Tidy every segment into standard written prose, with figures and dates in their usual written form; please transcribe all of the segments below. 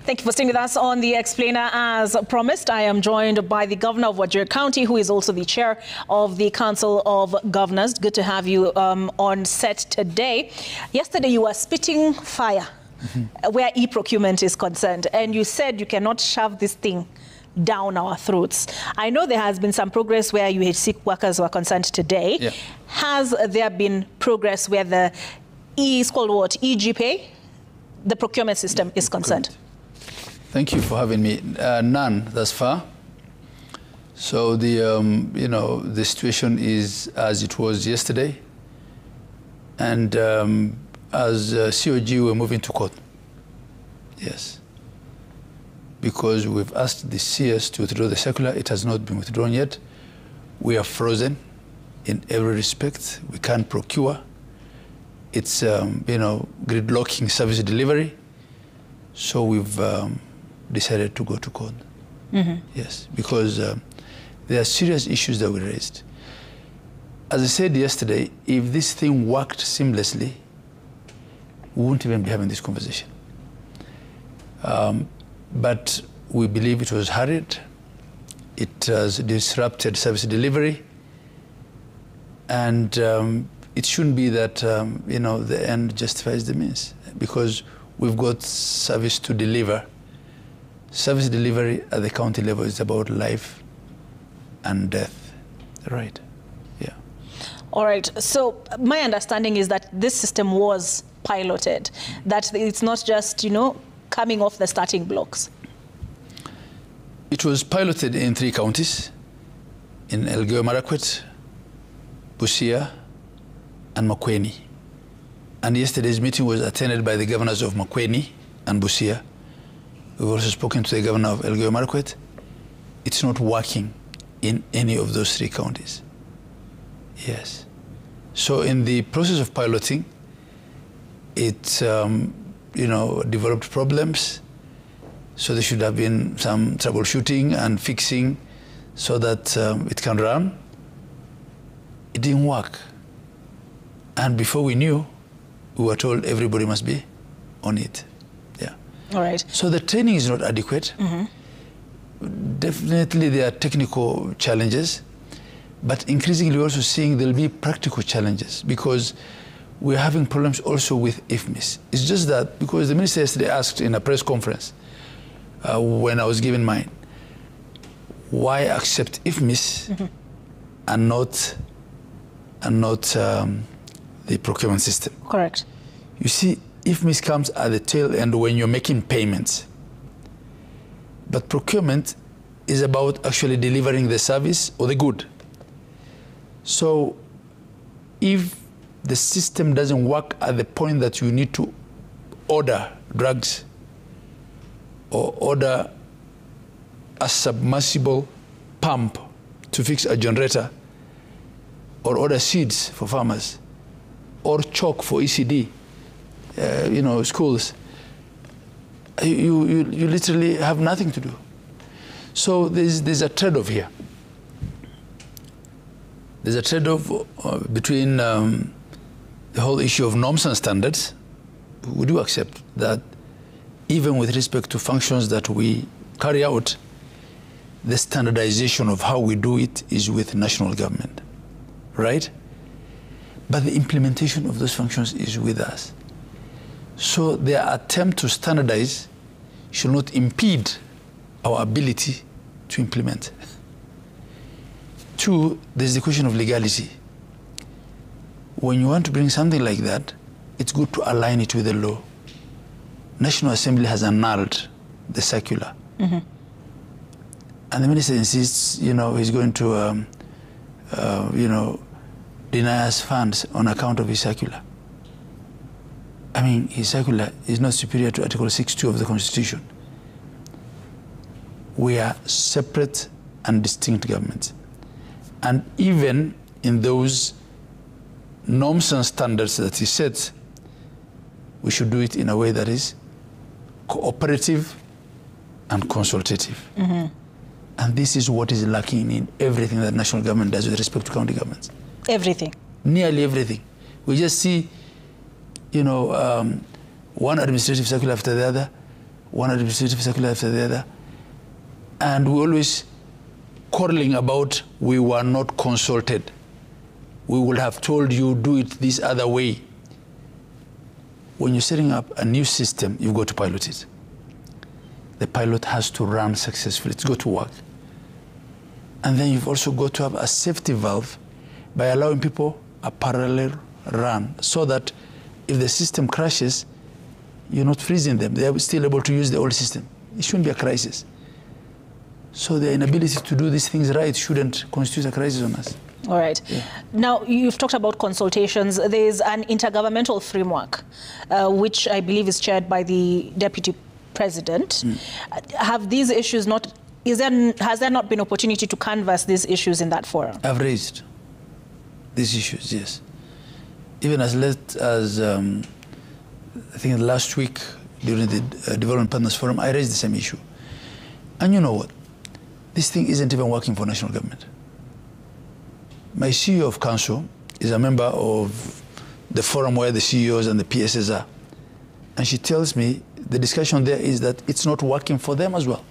Thank you for staying with us on The Explainer. As promised, I am joined by the Governor of Wajir County, who is also the chair of the Council of Governors. Good to have you on set today. Yesterday, you were spitting fire where e-procurement is concerned, and you said you cannot shove this thing down our throats. I know there has been some progress where UHC workers were concerned today. Yeah. Has there been progress where the it's called what? EGPay? The procurement system is concerned? Correct. Thank you for having me. None thus far. So the the situation is as it was yesterday, and as COG we're moving to court. Yes, because we've asked the CS to withdraw the circular. It has not been withdrawn yet. We are frozen in every respect. We can't procure. It's gridlocking service delivery. So we've decided to go to court. Yes, because there are serious issues that we raised. As I said yesterday, if this thing worked seamlessly, we wouldn't even be having this conversation. But we believe it was hurried. It has disrupted service delivery. And it shouldn't be that, the end justifies the means, because we've got service to deliver. Service delivery at the county level is about life and death, right? Yeah. All right. So my understanding is that this system was piloted, that it's not just, coming off the starting blocks. It was piloted in 3 counties, in Elgeyo Marakwet, Busia, and Makueni. And yesterday's meeting was attended by the governors of Makueni and Busia. We've also spoken to the governor of Elgeyo Marakwet. It's not working in any of those 3 counties. Yes. So in the process of piloting, it developed problems. So there should have been some troubleshooting and fixing so that it can run. It didn't work. And before we knew, we were told everybody must be on it. Yeah. All right. So the training is not adequate. Definitely there are technical challenges, but increasingly we're also seeing there'll be practical challenges, because we're having problems also with IFMIS. It's just that because the minister yesterday asked in a press conference when I was giving mine, why accept IFMIS and not the procurement system? Correct. You see, IFMIS comes at the tail end when you're making payments. But procurement is about actually delivering the service or the good. So if the system doesn't work at the point that you need to order drugs or order a submersible pump to fix a generator, or order seeds for farmers, or chalk for ECD, schools, you literally have nothing to do. So there's a trade-off here. There's a trade-off between the whole issue of norms and standards. We do accept that even with respect to functions that we carry out, the standardization of how we do it is with national government, right? But the implementation of those functions is with us. So their attempt to standardize should not impede our ability to implement. 2, there's the question of legality. When you want to bring something like that, it's good to align it with the law. National Assembly has annulled the circular. And the minister insists, he's going to, deny us funds on account of his circular. I mean, his circular is not superior to Article 6.2 of the Constitution. We are separate and distinct governments. And even in those norms and standards that he sets, we should do it in a way that is cooperative and consultative. And this is what is lacking in everything that national government does with respect to county governments. Everything. Nearly everything. We just see, one administrative circular after the other, one administrative circular after the other. And we always quarreling about we were not consulted. We would have told you, do it this other way. When you're setting up a new system, you've got to pilot it. The pilot has to run successfully. It's got to work. And then you've also got to have a safety valve by allowing people a parallel run so that if the system crashes, you're not freezing them. They are still able to use the old system. It shouldn't be a crisis. So the inability to do these things right shouldn't constitute a crisis on us. All right. Yeah. Now, you've talked about consultations. There's an intergovernmental framework, which I believe is chaired by the Deputy President. Have these issues not, has there not been opportunity to canvass these issues in that forum? I've raised these issues, yes. Even as late as, I think last week during the Development Partners Forum, I raised the same issue. And you know what? This thing isn't even working for national government. My CEO of council is a member of the forum where the CEOs and the PSs are. And she tells me the discussion there is that it's not working for them as well.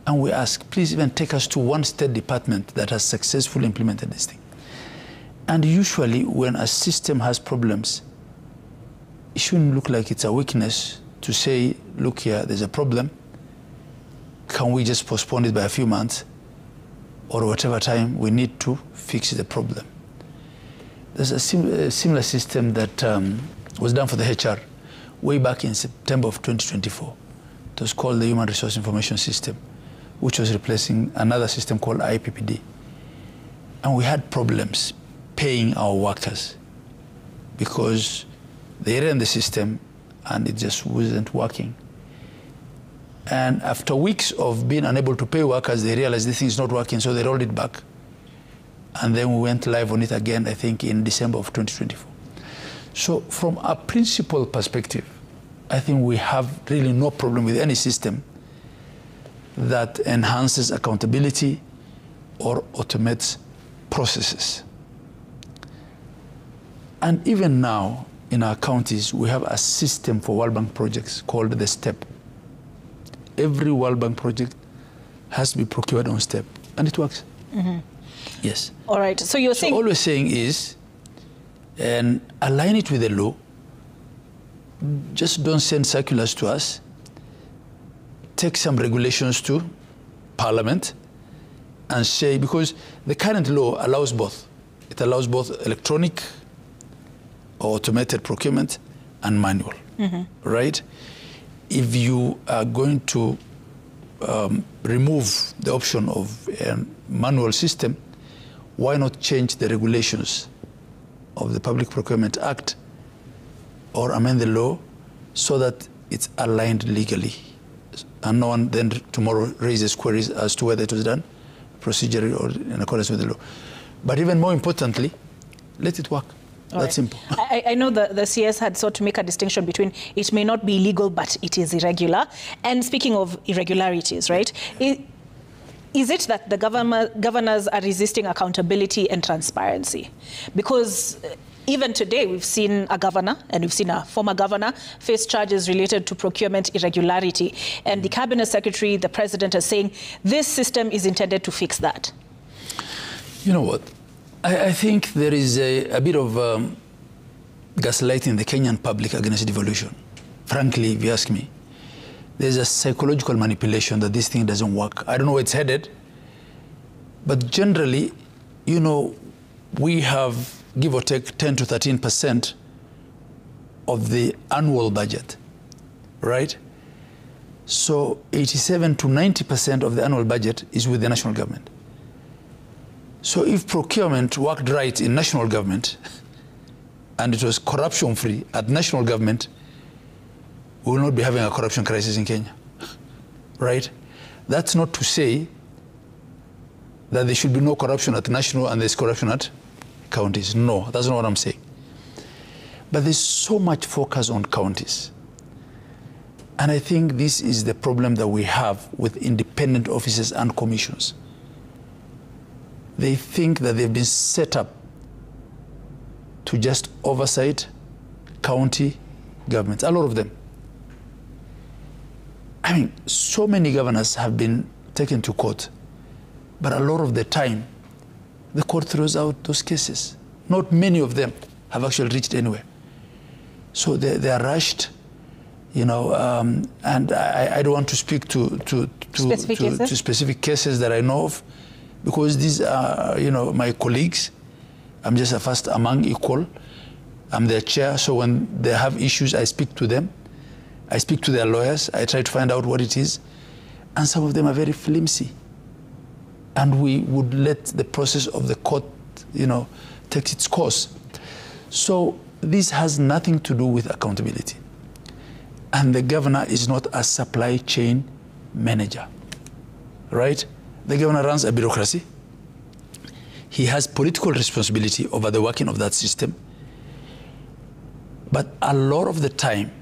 And we ask, please even take us to one state department that has successfully implemented this thing. And usually when a system has problems, it shouldn't look like it's a weakness to say, look here, there's a problem. Can we just postpone it by a few months or whatever time we need to fix the problem? There's a similar system that was done for the HR way back in September of 2024. It was called the Human Resource Information System, which was replacing another system called IPPD. And we had problems paying our workers because they ran the system and it just wasn't working. And after weeks of being unable to pay workers, they realized this thing is not working, so they rolled it back. And then we went live on it again, I think, in December of 2024. So from a principal perspective, I think we have really no problem with any system that enhances accountability or automates processes. And even now, in our counties, we have a system for World Bank projects called the STEP. Every World Bank project has to be procured on STEP, and it works. Yes. All right. So you're saying... all we're saying is, and align it with the law. Just don't send circulars to us. Take some regulations to Parliament and say, because the current law allows both. It allows both electronic or automated procurement and manual, right? If you are going to remove the option of a manual system, why not change the regulations of the Public Procurement Act or amend the law so that it's aligned legally? And no one then tomorrow raises queries as to whether it was done procedurally or in accordance with the law. But even more importantly, let it work. That's simple. I know the CS had sought to make a distinction between it may not be illegal, but it is irregular. And speaking of irregularities, right, is it that the governors are resisting accountability and transparency? Because even today, we've seen a governor and we've seen a former governor face charges related to procurement irregularity. And the cabinet secretary, the president, is saying this system is intended to fix that. You know what? I think there is a bit of gaslighting the Kenyan public against devolution. Frankly, if you ask me, there's a psychological manipulation that this thing doesn't work. I don't know where it's headed, but generally, you know, we have, give or take, 10 to 13% of the annual budget, right? So 87 to 90% of the annual budget is with the national government. So if procurement worked right in national government and it was corruption-free at national government, we will not be having a corruption crisis in Kenya, right? That's not to say that there should be no corruption at national and there's corruption at counties. No, that's not what I'm saying. But there's so much focus on counties. And I think this is the problem that we have with independent offices and commissions. They think that they've been set up to just oversight county governments, a lot of them. I mean, so many governors have been taken to court, but a lot of the time, the court throws out those cases. Not many of them have actually reached anywhere. So they are rushed, you know, and I don't want to speak to specific cases that I know of, because these are, you know, my colleagues. I'm just a first among equal. I'm their chair, so when they have issues, I speak to them. I speak to their lawyers. I try to find out what it is. And some of them are very flimsy. And we would let the process of the court, you know, take its course. So this has nothing to do with accountability. And the governor is not a supply chain manager, right? The governor runs a bureaucracy. He has political responsibility over the working of that system. But a lot of the time,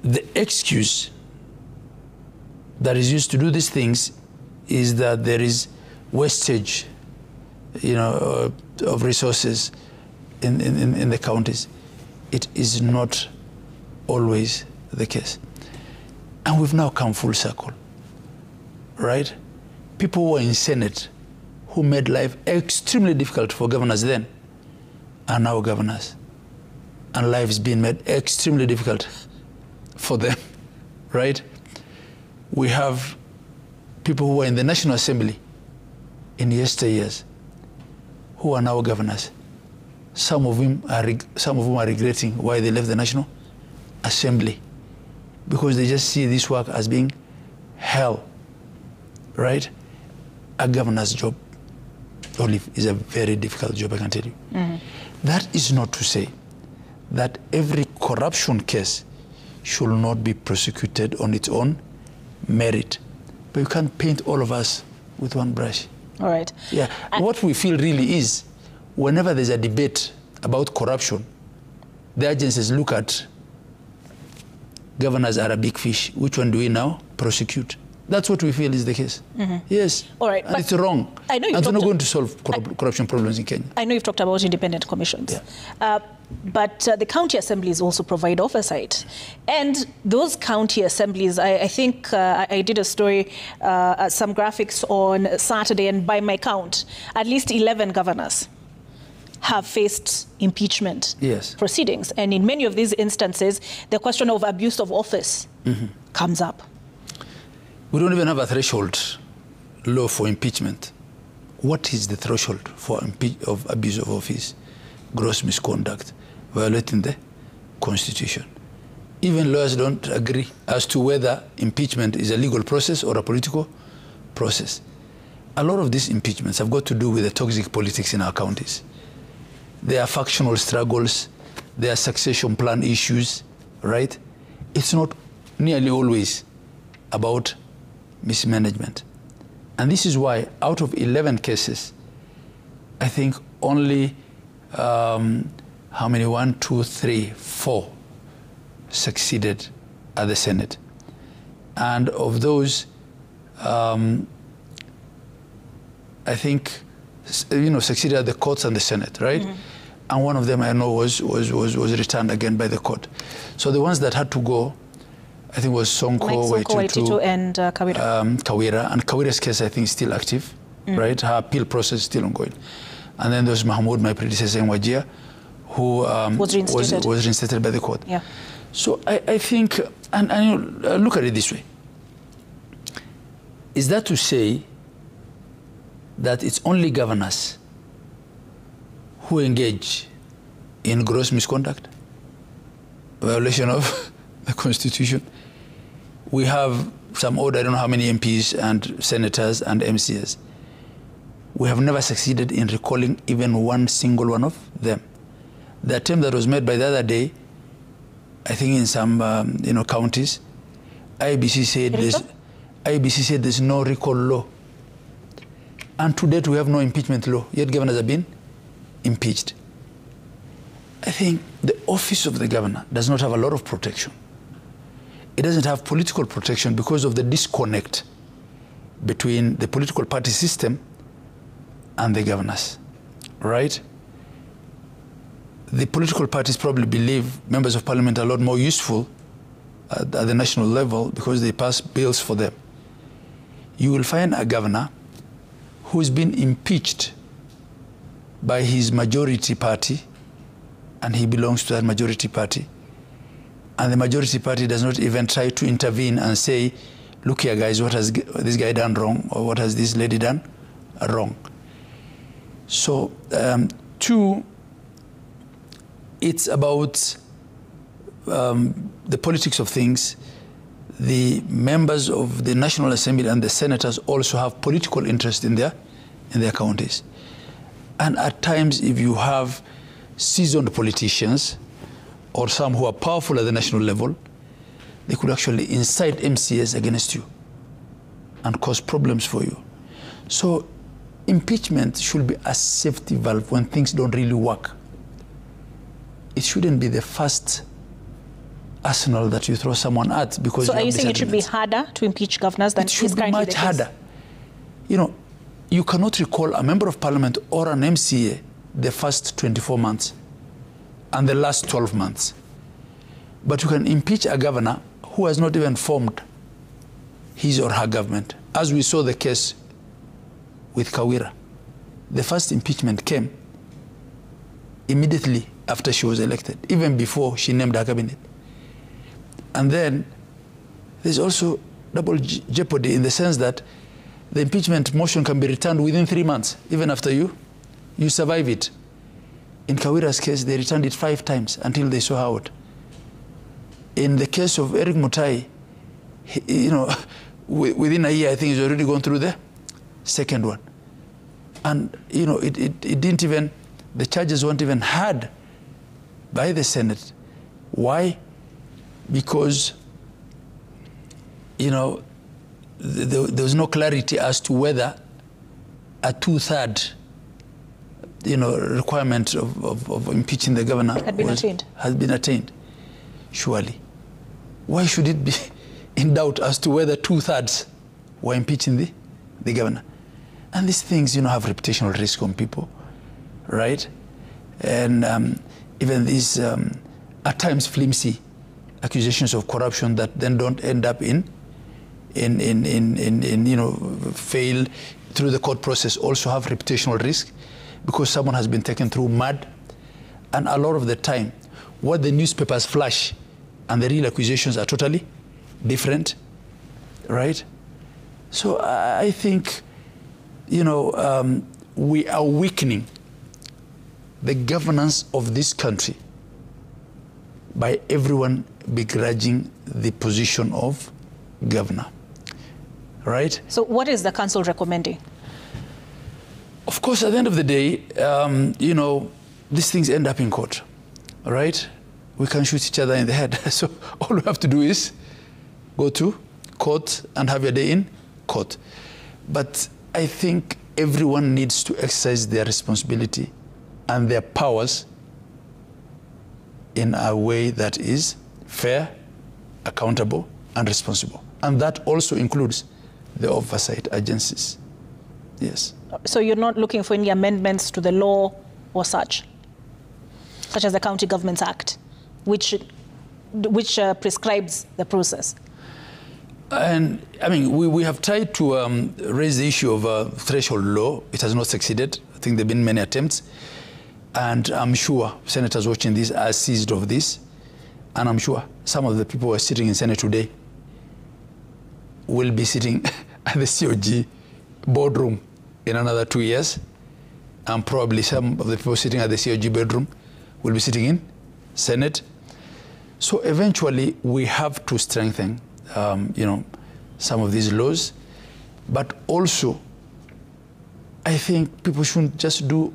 the excuse that is used to do these things is that there is wastage, you know, of resources in the counties. It is not always the case. And we've now come full circle, right? People who were in Senate who made life extremely difficult for governors then are now governors. And life is being made extremely difficult for them, right? We have people who were in the National Assembly in yesteryears who are now governors. Some of them are regretting why they left the National Assembly, because they just see this work as being hell, right? A governor's job, Olive, is a very difficult job, I can tell you. Mm-hmm. That is not to say that every corruption case should not be prosecuted on its own merit. But you can't paint all of us with one brush. All right. Yeah. What we feel really is, whenever there's a debate about corruption, the agencies look at governors are a big fish. Which one do we now prosecute? That's what we feel is the case. Mm-hmm. Yes. All right. And it's wrong. I know and we're not going to solve corruption problems in Kenya. I know you've talked about independent commissions. Yeah. But the county assemblies also provide oversight. And those county assemblies, I think I did a story, some graphics on Saturday, and by my count, at least 11 governors have faced impeachment proceedings. And in many of these instances, the question of abuse of office comes up. We don't even have a threshold law for impeachment. What is the threshold for abuse of office? Gross misconduct, violating the Constitution. Even lawyers don't agree as to whether impeachment is a legal process or a political process. A lot of these impeachments have got to do with the toxic politics in our counties. There are factional struggles, there are succession plan issues, right? It's not nearly always about mismanagement. And this is why out of 11 cases, I think only how many? 1, 2, 3, 4 succeeded at the Senate. And of those, I think, succeeded at the courts and the Senate, right? Mm-hmm. And one of them I know was returned again by the court. So the ones that had to go, I think, was Sonko, Waititu, and Kawira. Kawira. And Kawira's case, I think, is still active, right? Her appeal process is still ongoing. And then there's Mahmoud, my predecessor in Wajir, who was reinstated by the court. Yeah. So I think, and look at it this way. Is that to say that it's only governors who engage in gross misconduct, violation of the Constitution? We have some odd, I don't know how many MPs and senators and MCs. We have never succeeded in recalling even one single one of them. The attempt that was made by the other day, I think in some counties, IBC said there's no recall law. And to date we have no impeachment law, yet governors have been impeached. I think the office of the governor does not have a lot of protection. It doesn't have political protection because of the disconnect between the political party system and the governors, right? The political parties probably believe members of parliament are a lot more useful at the national level because they pass bills for them. You will find a governor who's been impeached by his majority party, and he belongs to that majority party. And the majority party does not even try to intervene and say, look here guys, what has this guy done wrong, or what has this lady done wrong? So, two, it's about the politics of things. The members of the National Assembly and the senators also have political interest in their counties. And at times, if you have seasoned politicians or some who are powerful at the national level, they could actually incite MCAs against you and cause problems for you. So impeachment should be a safety valve when things don't really work. It shouldn't be the first arsenal that you throw someone at because. So are you saying it should be harder to impeach governors than it should be much harder? You know, you cannot recall a member of parliament or an MCA the first 24 months and the last 12 months. But you can impeach a governor who has not even formed his or her government, as we saw the case with Kawira. The first impeachment came immediately after she was elected, even before she named her cabinet. And then there's also double jeopardy in the sense that the impeachment motion can be returned within 3 months, even after you survive it. In Kawira's case, they returned it 5 times until they saw her out. In the case of Eric Mutai, you know, within a year, I think he's already gone through the second one. And, you know, it didn't even, the charges weren't even heard by the Senate. Why? Because, you know, there was no clarity as to whether a 2/3, you know, requirement of impeaching the governor has been attained. Surely. Why should it be in doubt as to whether 2/3 were impeaching the governor? And these things, you know, have reputational risk on people, right? And even these, at times, flimsy accusations of corruption that then don't end up in you know, fail through the court process also have reputational risk because someone has been taken through mud. And a lot of the time, what the newspapers flash and the real accusations are totally different, right? So I think, you know, we are weakening the governance of this country by everyone begrudging the position of governor, right? So what is the council recommending? Of course, at the end of the day, you know, these things end up in court, right? We can shoot each other in the head. So all we have to do is go to court and have your day in court. But I think everyone needs to exercise their responsibility and their powers in a way that is fair, accountable, and responsible. And that also includes the oversight agencies. Yes. So you're not looking for any amendments to the law or such as the County Governments Act, which prescribes the process? And I mean, we have tried to raise the issue of a threshold law. It has not succeeded. I think there have been many attempts. And I'm sure senators watching this are seized of this. And I'm sure some of the people who are sitting in Senate today will be sitting at the COG boardroom in another 2 years. And probably some of the people sitting at the COG boardroom will be sitting in Senate. So eventually we have to strengthen, you know, some of these laws. But also, I think people shouldn't just do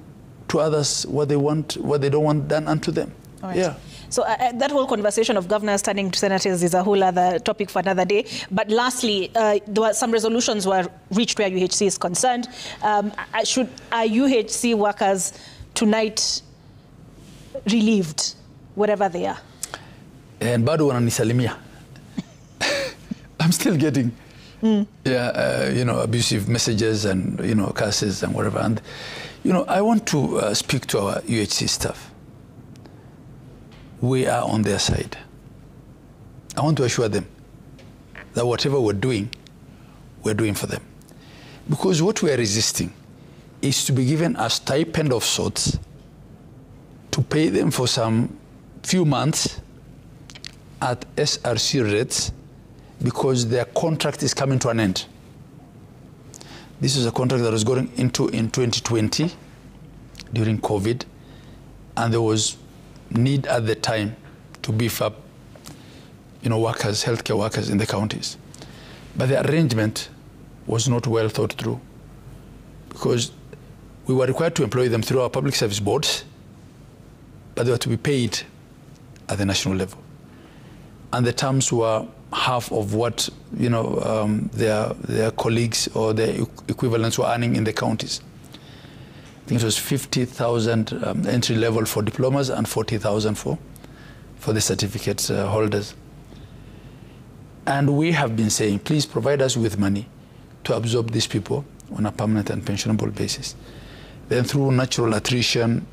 to others what they want, what they don't want done unto them. All right. Yeah. So that whole conversation of governors turning to senators is a whole other topic for another day. But lastly, there were some resolutions were reached where UHC is concerned. Are UHC workers tonight relieved, wherever they are? And bado wananisalimia. I'm still getting, you know, abusive messages and, you know, curses and whatever. And, you know, I want to speak to our UHC staff. We are on their side. I want to assure them that whatever we're doing for them. Because what we are resisting is to be given a stipend of sorts to pay them for some few months at SRC rates because their contract is coming to an end. This is a contract that was going into in 2020 during COVID, and there was need at the time to beef up, workers, healthcare workers in the counties. But the arrangement was not well thought through because we were required to employ them through our public service boards, but they were to be paid at the national level. And the terms were half of what their colleagues or their equivalents were earning in the counties. I think it was 50,000 entry level for diplomas and 40,000 for the certificate holders. And we have been saying, please provide us with money to absorb these people on a permanent and pensionable basis. Then through natural attrition,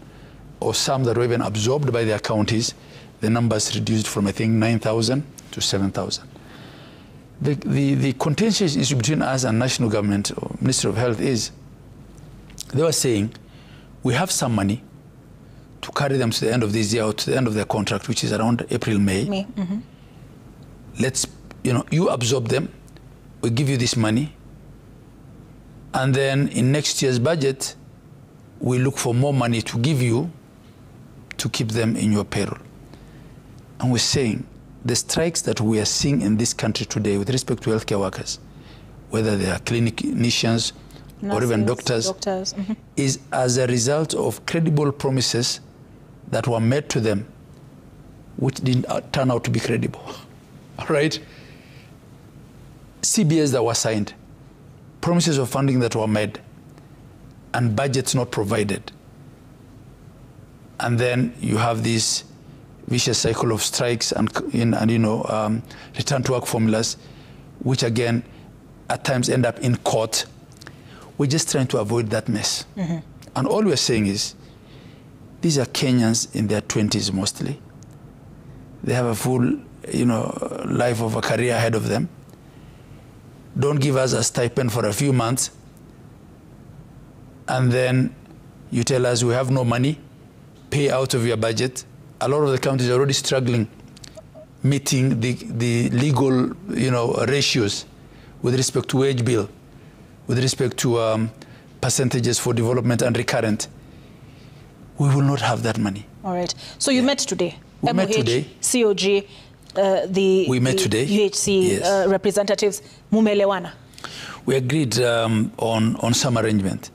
or some that were even absorbed by their counties, the numbers reduced from, I think, 9,000 to 7,000. The contentious issue between us and national government or Ministry of Health is, they were saying, we have some money to carry them to the end of this year or to the end of their contract, which is around April, May. Mm-hmm. Let's, you absorb them, we give you this money, and then in next year's budget, we look for more money to give you to keep them in your payroll. And we're saying the strikes that we are seeing in this country today with respect to healthcare workers, whether they are clinicians, nurses, or even doctors, mm-hmm. is as a result of credible promises that were made to them, which didn't turn out to be credible. All right? CBAs that were signed, promises of funding that were made, and budgets not provided. And then you have this vicious cycle of strikes and return to work formulas, which again, at times end up in court. We're just trying to avoid that mess. Mm-hmm. And all we're saying is, these are Kenyans in their 20s mostly. They have a full, life of a career ahead of them. Don't give us a stipend for a few months, and then you tell us we have no money, pay out of your budget. A lot of the counties are already struggling meeting the legal, ratios with respect to wage bill, with respect to percentages for development and recurrent. We will not have that money. All right. So you met today? We met today. COG, we met today. UHC yes. Representatives, Mumelewana. We agreed on some arrangement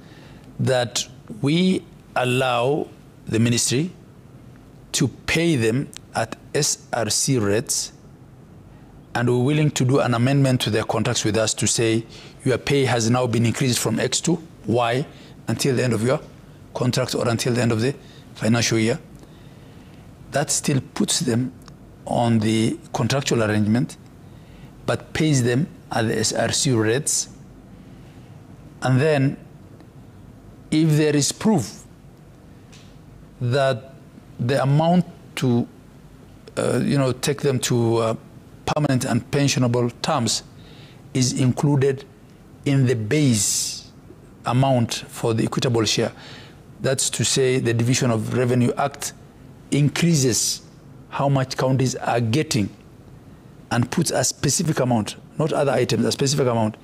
that we allow the ministry to pay them at SRC rates, and we're willing to do an amendment to their contracts with us to say your pay has now been increased from X to Y until the end of your contract or until the end of the financial year. That still puts them on the contractual arrangement, but pays them at the SRC rates. And then, if there is proof that the amount to, take them to permanent and pensionable terms is included in the base amount for the equitable share, that's to say the Division of Revenue Act increases how much counties are getting and puts a specific amount, not other items, a specific amount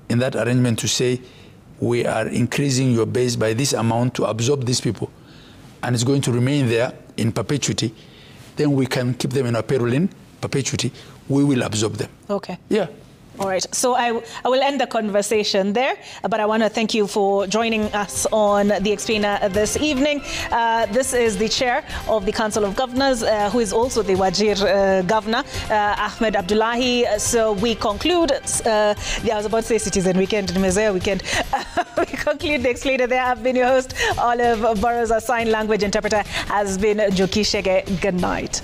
in that arrangement to say we are increasing your base by this amount to absorb these people, and it's going to remain there in perpetuity, then we can keep them in our payroll in perpetuity. We will absorb them. Okay. Yeah. All right. So I will end the conversation there, but I want to thank you for joining us on The Explainer this evening. This is the chair of the Council of Governors, who is also the Wajir governor, Ahmed Abdullahi. So we conclude, I was about to say Citizen Weekend, Messiah Weekend. We conclude The Explainer there. I've been your host, Olive Burrows. Our sign language interpreter has been Joki Shege. Good night.